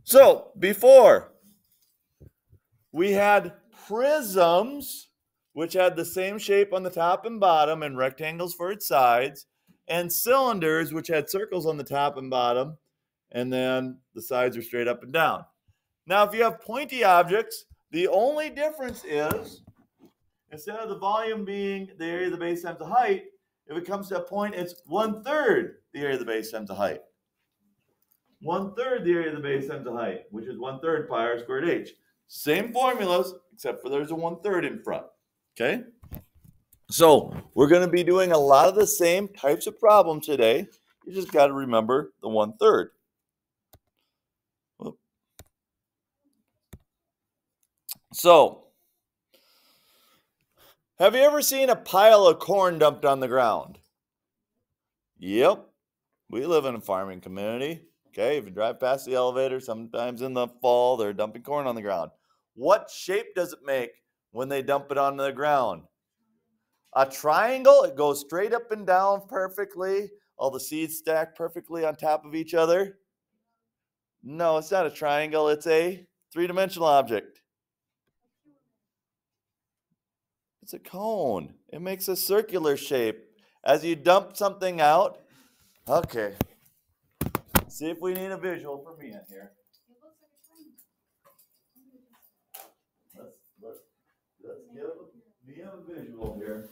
So before, we had prisms, which had the same shape on the top and bottom and rectangles for its sides, and cylinders, which had circles on the top and bottom, and then the sides are straight up and down. Now, if you have pointy objects, the only difference is, instead of the volume being the area of the base times the height, if it comes to a point, it's 1/3 the area of the base times the height. 1/3 the area of the base times the height, which is 1/3 pi r squared h. Same formulas, except for there's a 1/3 in front. Okay? So we're going to be doing a lot of the same types of problems today. You just got to remember the 1/3. So, have you ever seen a pile of corn dumped on the ground? Yep. We live in a farming community. Okay, if you drive past the elevator, sometimes in the fall, they're dumping corn on the ground. What shape does it make when they dump it onto the ground? A triangle. It goes straight up and down perfectly. All the seeds stack perfectly on top of each other. No, it's not a triangle. It's a three-dimensional object. It's a cone. It makes a circular shape. As you dump something out, okay. See if we need a visual for me in here. Let's give me a visual here.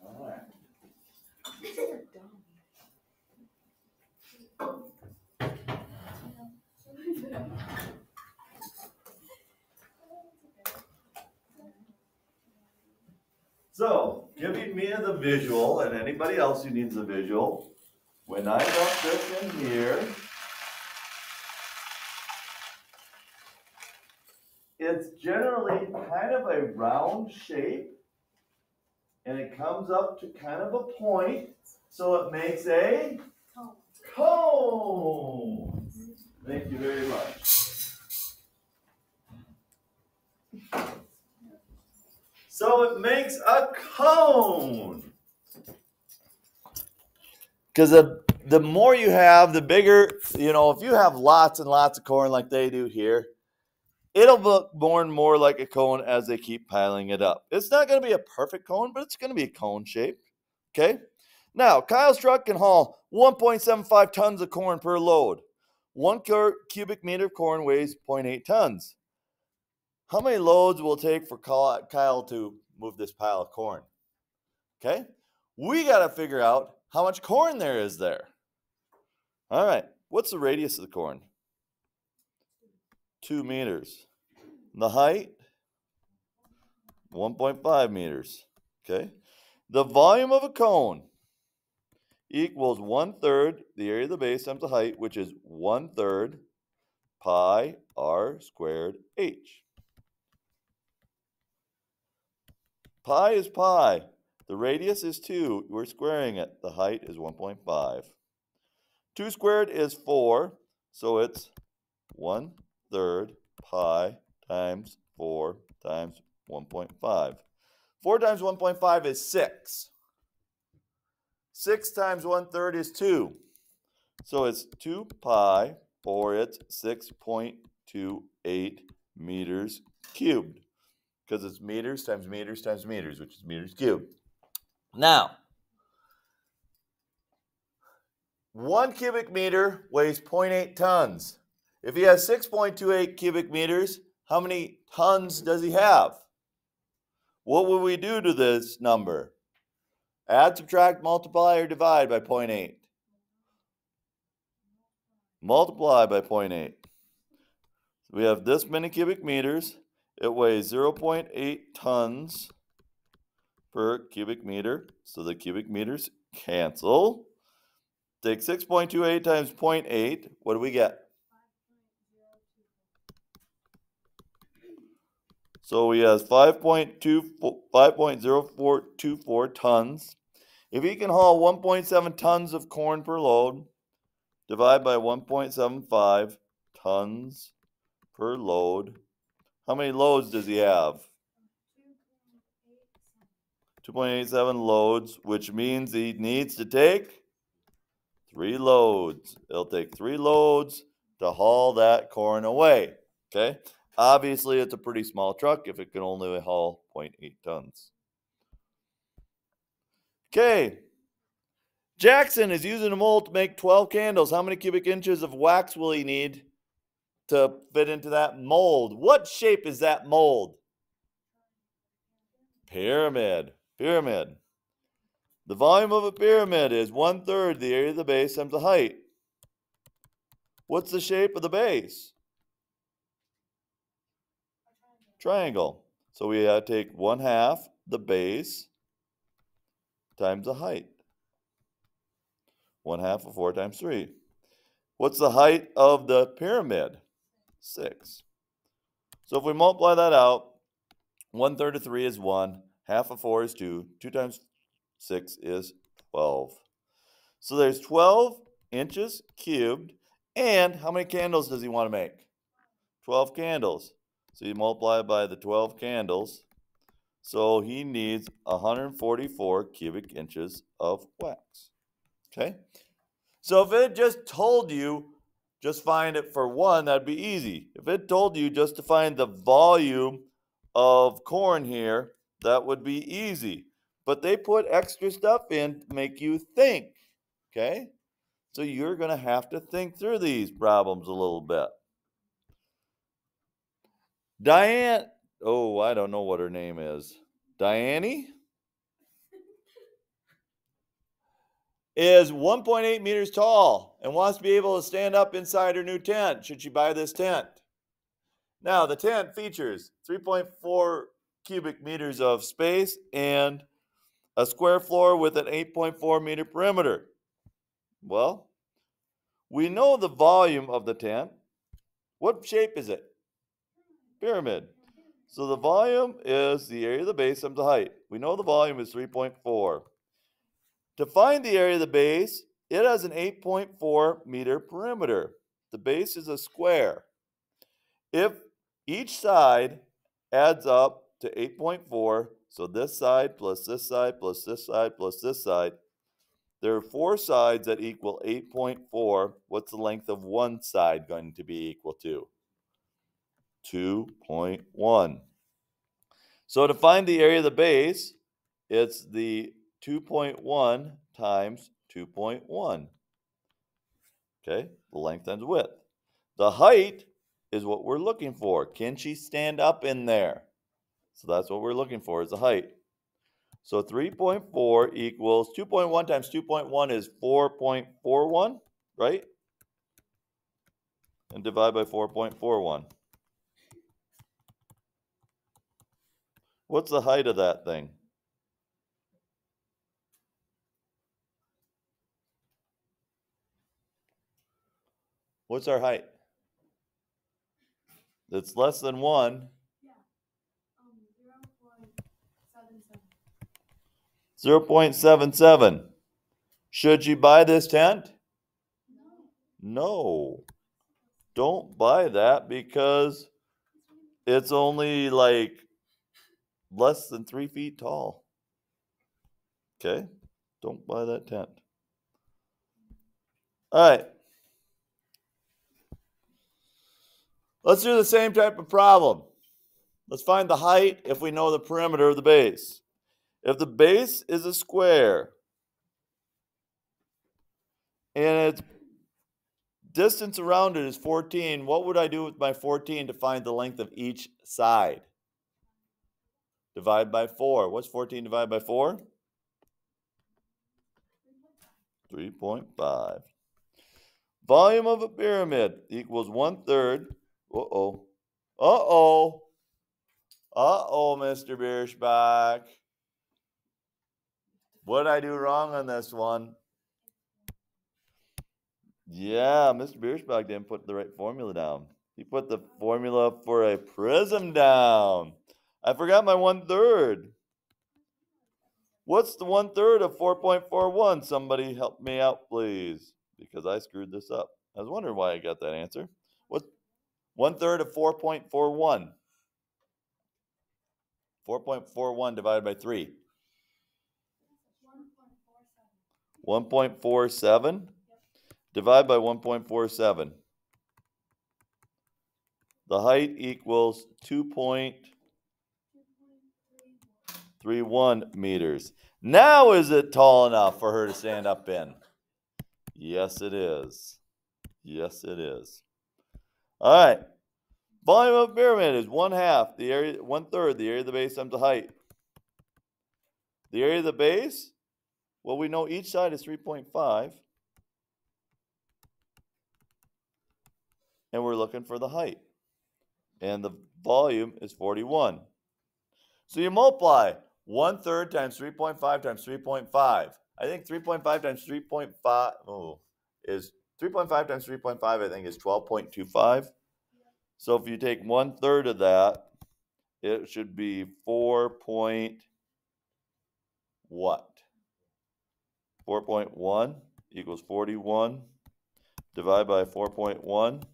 All right. So, giving me the visual, and anybody else who needs a visual, when I dump this in here, it's generally kind of a round shape, and it comes up to kind of a point, so it makes a cone. Thank you very much. So it makes a cone. Because the more you have, the bigger, if you have lots and lots of corn like they do here, it'll look more and more like a cone as they keep piling it up. It's not going to be a perfect cone, but it's going to be a cone shape. Okay? Now, Kyle's truck can haul 1.75 tons of corn per load. 1 cubic meter of corn weighs 0.8 tons. How many loads will it take for Kyle to move this pile of corn? Okay? We got to figure out how much corn there is there. All right. What's the radius of the corn? 2 meters. The height? 1.5 meters. Okay? The volume of a cone equals 1/3 the area of the base times the height, which is 1/3 pi r squared h. Pi is pi. The radius is 2. We're squaring it. The height is 1.5. 2 squared is 4, so it's 1/3 pi times 4 times 1.5. 4 times 1.5 is 6. 6 times 1/3 is 2. So it's 2 pi, or it's 6.28 meters cubed. Because it's meters times meters times meters, which is meters cubed. Now, 1 cubic meter weighs 0.8 tons. If he has 6.28 cubic meters, how many tons does he have? What would we do to this number? Add, subtract, multiply, or divide by 0.8? Multiply by 0.8. We have this many cubic meters. It weighs 0.8 tons per cubic meter. So the cubic meters cancel. Take 6.28 times 0.8. What do we get? So we have 5.0424 tons. If he can haul 1.7 tons of corn per load, divide by 1.75 tons per load. How many loads does he have? 2.87 loads, which means he needs to take 3 loads. It'll take 3 loads to haul that corn away. Okay? Obviously, it's a pretty small truck if it can only haul 0.8 tons. Okay. Jackson is using a mold to make 12 candles. How many cubic inches of wax will he need to fit into that mold? What shape is that mold? Pyramid. Pyramid. The volume of a pyramid is 1/3 the area of the base times the height. What's the shape of the base? Triangle. So we have to take 1/2 the base times the height. 1/2 of 4 times 3. What's the height of the pyramid? 6. So if we multiply that out, 1/3 of 3 is 1. 1/2 of 4 is 2. 2 times 6 is 12. So there's 12 inches cubed. And how many candles does he want to make? 12 candles. So you multiply by the 12 candles. So he needs 144 cubic inches of wax. Okay? So if it just told you, just find it for one, that'd be easy. If it told you just to find the volume of corn here, that would be easy. But they put extra stuff in to make you think. Okay? So you're going to have to think through these problems a little bit. Diane, oh, I don't know what her name is. Diane is 1.8 meters tall and wants to be able to stand up inside her new tent. Should she buy this tent? Now, the tent features 3.4 cubic meters of space and a square floor with an 8.4 meter perimeter. Well, we know the volume of the tent. What shape is it? Pyramid. So the volume is the area of the base times the height. We know the volume is 3.4. To find the area of the base, it has an 8.4 meter perimeter. The base is a square. If each side adds up to 8.4, so this side plus this side plus this side plus this side, there are 4 sides that equal 8.4. What's the length of one side going to be equal to? 2.1. So to find the area of the base, it's the 2.1 times 2.1. Okay, the length times width. The height is what we're looking for. Can she stand up in there? So that's what we're looking for, is the height. So 3.4 equals 2.1 times 2.1 is 4.41, right? And divide by 4.41. What's the height of that thing? What's our height? It's less than 1. 0.77. Should you buy this tent? No. Don't buy that because it's only like less than 3 feet tall. Okay? Don't buy that tent. All right. Let's do the same type of problem. Let's find the height if we know the perimeter of the base. If the base is a square and its distance around it is 14, what would I do with my 14 to find the length of each side? Divide by 4. What's 14 divided by 4? 3.5. Volume of a pyramid equals 1/3. Uh-oh. Uh-oh. Uh-oh, Mr. Bierschbach. What did I do wrong on this one? Yeah, Mr. Bierschbach didn't put the right formula down. He put the formula for a prism down. I forgot my 1/3. What's the 1/3 of 4.41? Somebody help me out, please, because I screwed this up. I was wondering why I got that answer. What's 1/3 of 4.41? 4.41 divided by 3. 1.47. Divide by 1.47. The height equals 2.31 meters. Now is it tall enough for her to stand up in? Yes, it is. Yes, it is. All right. Volume of a pyramid is 1/2 the area, 1/3 the area of the base times the height. The area of the base, well, we know each side is 3.5. And we're looking for the height. And the volume is 41. So you multiply 1/3 times 3.5 times 3.5. I think 3.5 times 3.5 is 3.5 times 3.5, I think is 12.25. So if you take 1/3 of that, it should be 4 point what? 4.1 equals 41. Divide by 4.1.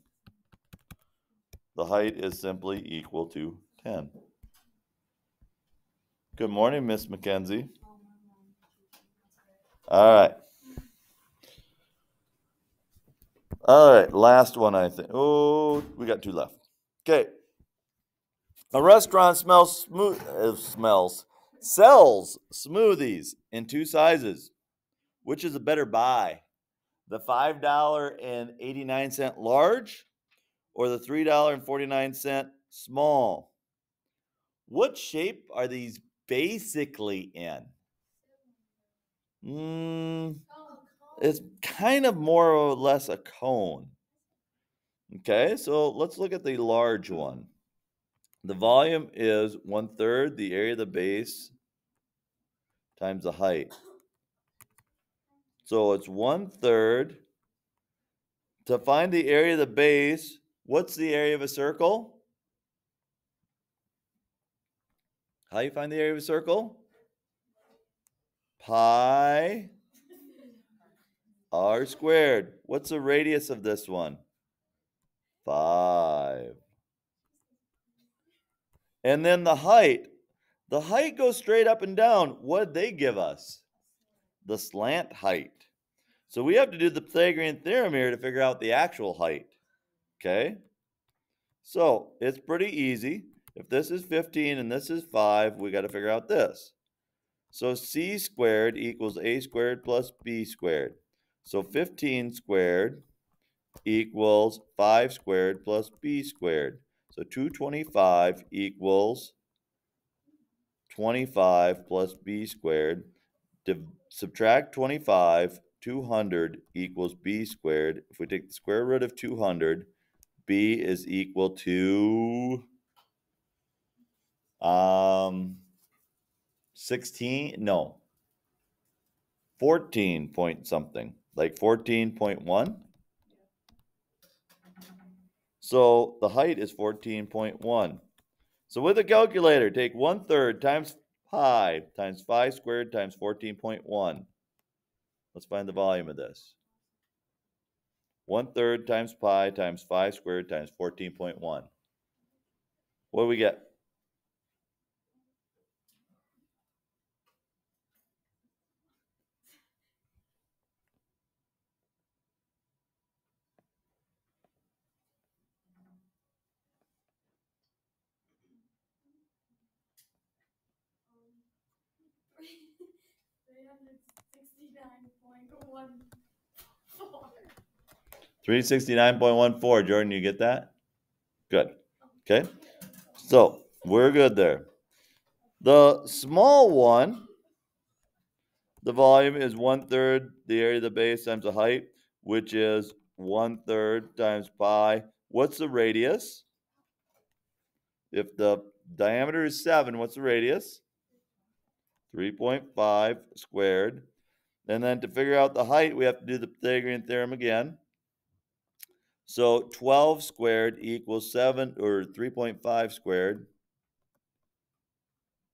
The height is simply equal to 10. Good morning, Miss Mackenzie. All right. All right, last one, I think. Oh, we got 2 left. Okay. A restaurant sells smoothies in 2 sizes. Which is a better buy? The $5.89 large or the $3.49 small? What shape are these basically in? It's kind of more or less a cone. Okay, so let's look at the large one. The volume is 1/3 the area of the base times the height. So it's 1/3. To find the area of the base, what's the area of a circle? How do you find the area of a circle? Pi r squared. What's the radius of this one? 5. And then the height. The height goes straight up and down. What did they give us? The slant height. So we have to do the Pythagorean theorem here to figure out the actual height. Okay? So it's pretty easy. If this is 15 and this is 5, we got to figure out this. So c squared equals a squared plus b squared. So 15 squared equals 5 squared plus b squared. So 225 equals 25 plus b squared. Subtract 25, 200 equals b squared. If we take the square root of 200, b is equal to 16, no, 14 point something, like 14.1. So the height is 14.1. So with a calculator, take 1/3 times pi times 5 squared times 14.1. Let's find the volume of this. 1/3 times pi times 5 squared times 14.1. What do we get? $369.14. Jordan, you get that? Good. Okay. So we're good there. The small one, the volume is 1/3 the area of the base times the height, which is 1/3 times pi. What's the radius? If the diameter is 7, what's the radius? 3.5 squared. And then to figure out the height, we have to do the Pythagorean theorem again. So 12 squared equals 7, or 3.5 squared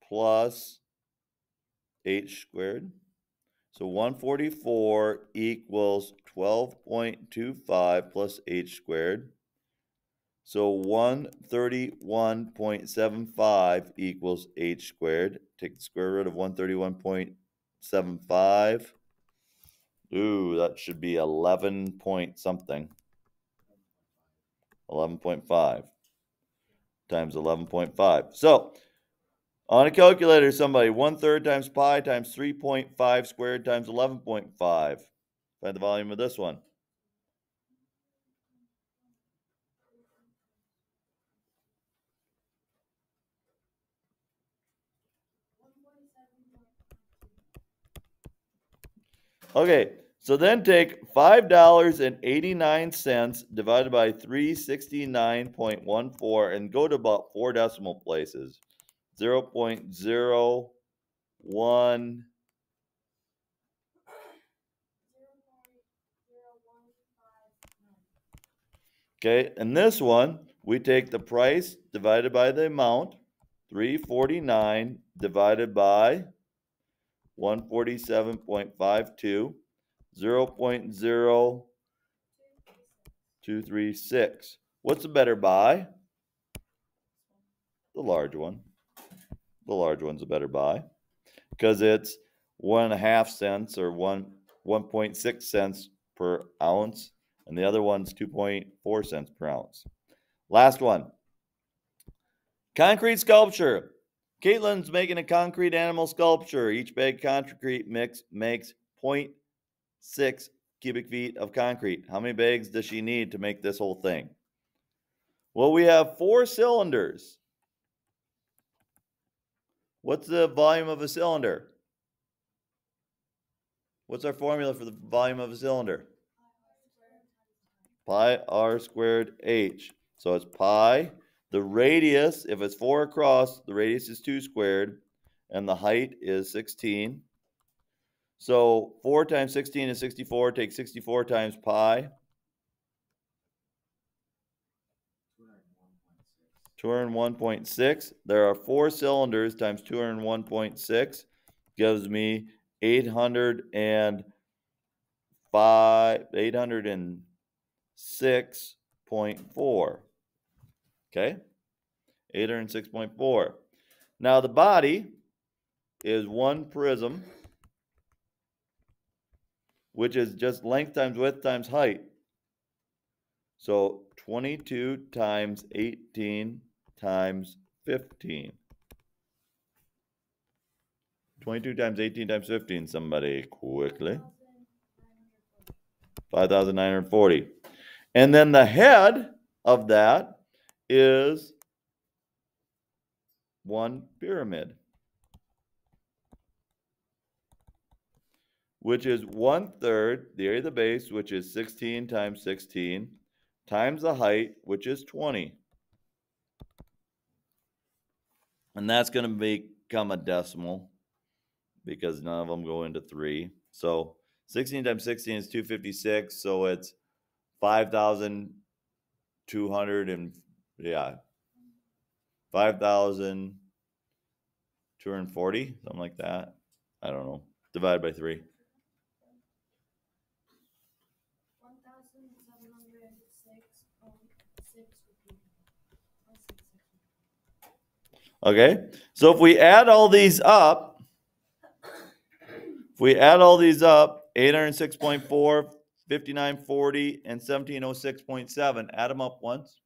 plus h squared. So 144 equals 12.25 plus h squared. So 131.75 equals h squared. Take the square root of 131.75. Ooh, that should be 11 point something. 11.5. times 11.5. So on a calculator, somebody, 1/3 times pi times 3.5 squared times 11.5. Find the volume of this one. Okay, so then take $5.89 divided by 369.14 and go to about 4 decimal places. 0.01. Okay, and this one, we take the price divided by the amount, $349 divided by 147.52, 0.0236. What's the better buy? The large one. The large one's a better buy because it's 1.5 cents or 1.6 cents per ounce, and the other one's 2.4 cents per ounce. Last one. Concrete sculpture. Caitlin's making a concrete animal sculpture. Each bag of concrete mix makes 0.6 cubic feet of concrete. How many bags does she need to make this whole thing? Well, we have 4 cylinders. What's the volume of a cylinder? What's our formula for the volume of a cylinder? Pi r squared h. So it's pi. The radius, if it's 4 across, the radius is 2 squared, and the height is 16. So 4 times 16 is 64. Take 64 times pi. 201.6. There are 4 cylinders times 201.6 gives me 806.4. Okay? 806.4. Now the body is 1 prism, which is just length times width times height. So 22 times 18 times 15. 22 times 18 times 15, somebody quickly. 5,940. And then the head of that is 1 pyramid, which is 1/3 the area of the base, which is 16 times 16, times the height, which is 20. And that's going to become a decimal because none of them go into 3. So 16 times 16 is 256. So it's 5,200 and 5,240, something like that. I don't know. Divided by 3. 1,706.6. Okay, so if we add all these up, 806.4, 5940, and 1706.7, add them up once.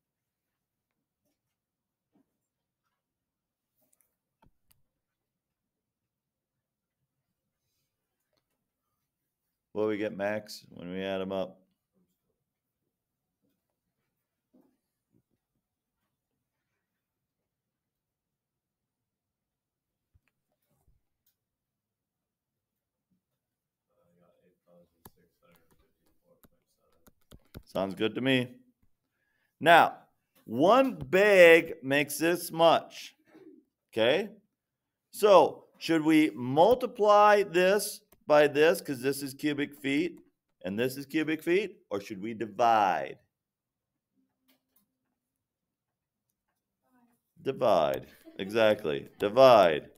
What do we get, Max, when we add them up? Sounds good to me. Now, 1 bag makes this much. Okay? So, should we multiply this by this because this is cubic feet and this is cubic feet, or should we divide? Divide. Exactly. Divide.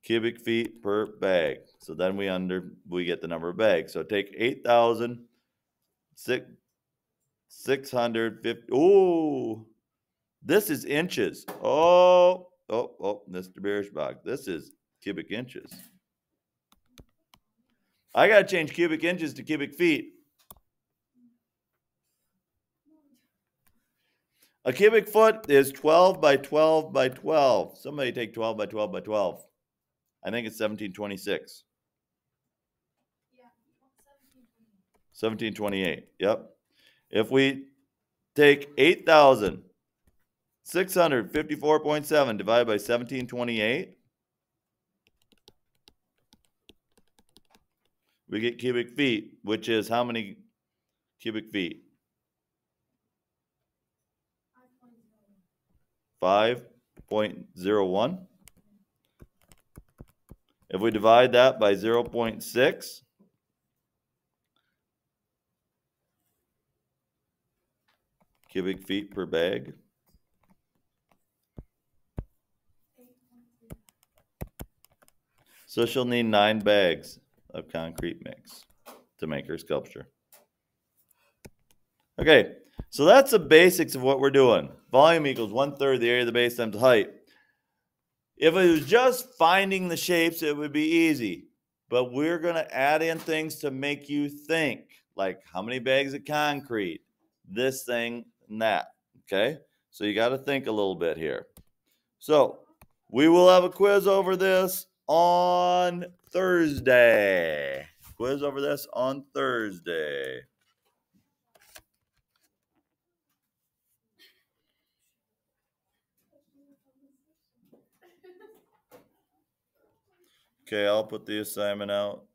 Cubic feet per bag. So then we get the number of bags. So take 8,650. Ooh, this is inches. Oh, Mr. Bierschbach. This is cubic inches. I got to change cubic inches to cubic feet. A cubic foot is 12 by 12 by 12. Somebody take 12 by 12 by 12. I think it's 1726. 1728. Yep. If we take 8,654.7 divided by 1728, we get cubic feet, which is how many cubic feet? 5.01. If we divide that by 0.6, cubic feet per bag. So she'll need 9 bags of concrete mix to make her sculpture. Okay, so that's the basics of what we're doing. Volume equals 1/3 the area of the base times the height. If it was just finding the shapes, it would be easy. But we're going to add in things to make you think, like how many bags of concrete, this thing, and that. Okay, so you got to think a little bit here. So we will have a quiz over this on Thursday. Quiz over this on Thursday. Okay, I'll put the assignment out.